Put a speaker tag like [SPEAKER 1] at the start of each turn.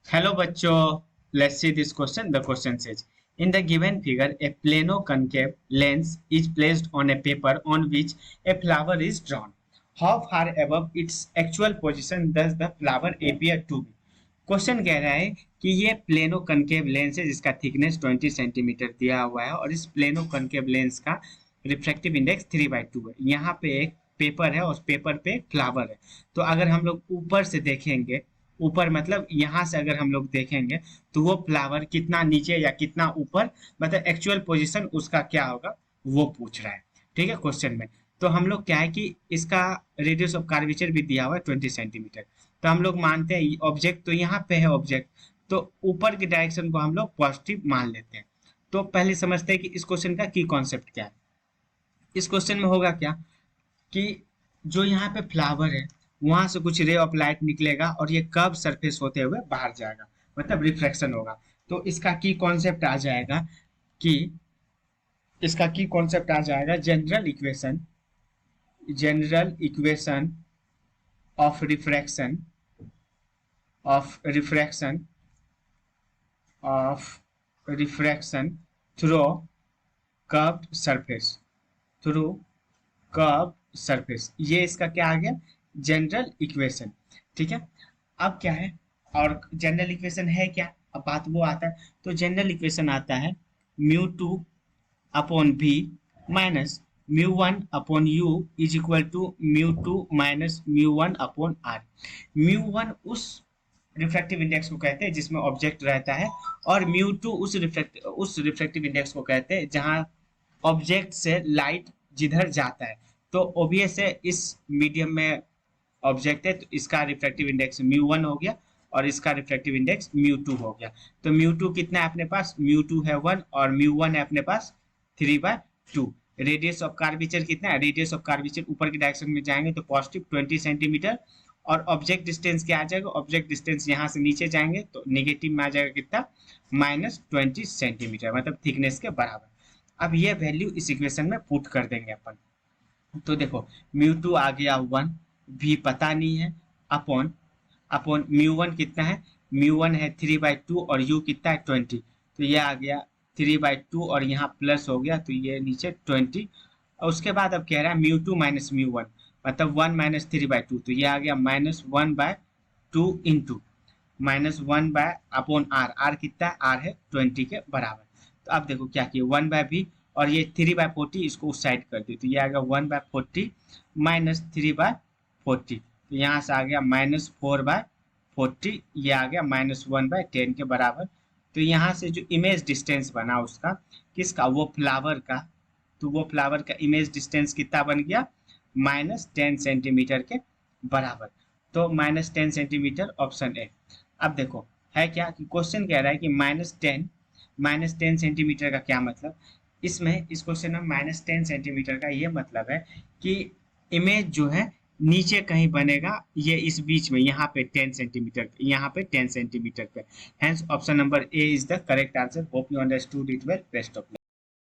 [SPEAKER 1] Hello bachcho, let's see this question. The question says, in the given figure, a plano-concave lens is placed on a paper on which a flower is drawn. How far above its actual position does the flower appear to be? Question कह रहा है कि ये plano concave lens है जिसका thickness 20 centimetre दिया हुआ है और इस प्लेनो कनकेव लेंस का रिफ्रैक्टिव इंडेक्स 3/2 है। यहाँ पे एक पेपर है और उस पेपर पे फ्लावर है। तो अगर हम लोग ऊपर से देखेंगे, ऊपर मतलब यहाँ से अगर हम लोग देखेंगे तो वो फ्लावर कितना नीचे या कितना ऊपर, मतलब एक्चुअल पोजीशन उसका क्या होगा वो पूछ रहा है। ठीक है क्वेश्चन में। तो हम लोग क्या है कि इसका रेडियस ऑफ कार्वेचर भी दिया हुआ है 20 सेंटीमीटर। तो हम लोग मानते हैं ऑब्जेक्ट तो यहाँ पे है ऑब्जेक्ट, तो ऊपर की डायरेक्शन को हम लोग पॉजिटिव मान लेते हैं। तो पहले समझते हैं कि इस क्वेश्चन का की कॉन्सेप्ट क्या है। इस क्वेश्चन में होगा क्या कि जो यहाँ पे फ्लावर है वहां से कुछ रे ऑफ लाइट निकलेगा और ये कर्व सरफेस होते हुए बाहर जाएगा, मतलब रिफ्लेक्शन होगा। तो इसका की कॉन्सेप्ट आ जाएगा कि general equation of refraction of refraction through curved surface, through curve surface, ये इसका क्या आ गया जनरल इक्वेशन। ठीक है। अब क्या है, और जनरल इक्वेशन है क्या, अब बात वो आता है। तो जनरल इक्वेशन आता है mu two upon v minus mu one upon u is equal to mu two minus mu one upon R. Mu one उस रिफ्रैक्टिव इंडेक्स को कहते हैं जिसमें ऑब्जेक्ट रहता है, और म्यू टू उस रिफ्रैक्टिव इंडेक्स को कहते हैं जहां ऑब्जेक्ट से लाइट जिधर जाता है। तो ओबियस है इस मीडियम में ऑब्जेक्ट है तो इसका रिफ्रैक्टिव इंडेक्स म्यू वन हो गया और इसका रिफ्रैक्टिव इंडेक्स म्यू टू हो गया। तो म्यू टू कितना है अपने पास, म्यू टू है 1 और म्यू वन है अपने पास 3/2। रेडियस ऑफ कार्वेचर कितना है, रेडियस ऑफ कार्वेचर ऊपर की डायरेक्शन में जाएंगे तो पॉजिटिव 20 सेंटीमीटर, और ऑब्जेक्ट डिस्टेंस क्या आ जाएगा, ऑब्जेक्ट डिस्टेंस यहाँ से नीचे जाएंगे तो निगेटिव में आ जाएगा कितना, -20 सेंटीमीटर, मतलब थिकनेस के बराबर। अब ये वैल्यू इस इक्वेशन में पुट कर देंगे अपन। तो देखो म्यू टू आ गया 1, भी पता नहीं है, अपॉन अपॉन म्यू वन कितना है, म्यू वन है 3/2 और यू कितना है 20। तो ये आ गया 3/2 और यहाँ प्लस हो गया तो ये नीचे 20। और उसके बाद अब कह रहा है mu two minus mu one, मतलब 1 माइनस 3/2, तो ये आ गया -1/2 into -1 by upon R. R कितना है, आर है 20 के बराबर। तो अब देखो क्या किया, 1/v और ये 3/40 इसको उस साइड कर दी तो ये आ गया 1/40 माइनस 3/40, तो यहाँ से आ गया -4/40, ये आ गया -1/10 के बराबर। तो यहाँ से जो इमेज डिस्टेंस बना उसका, किसका, वो फ्लावर का, तो वो फ्लावर का इमेज डिस्टेंस कितना बन गया, -10 सेंटीमीटर के बराबर। तो -10 सेंटीमीटर ऑप्शन ए। अब देखो है क्या कि क्वेश्चन कह रहा है कि -10 सेंटीमीटर का क्या मतलब, इसमें इस क्वेश्चन में -10 सेंटीमीटर का ये मतलब है कि इमेज जो है नीचे कहीं बनेगा, ये इस बीच में यहाँ पे 10 सेंटीमीटर, यहाँ पे 10 सेंटीमीटर पे। Hence option number A is the correct answer. Hope you understood it well. Best of luck.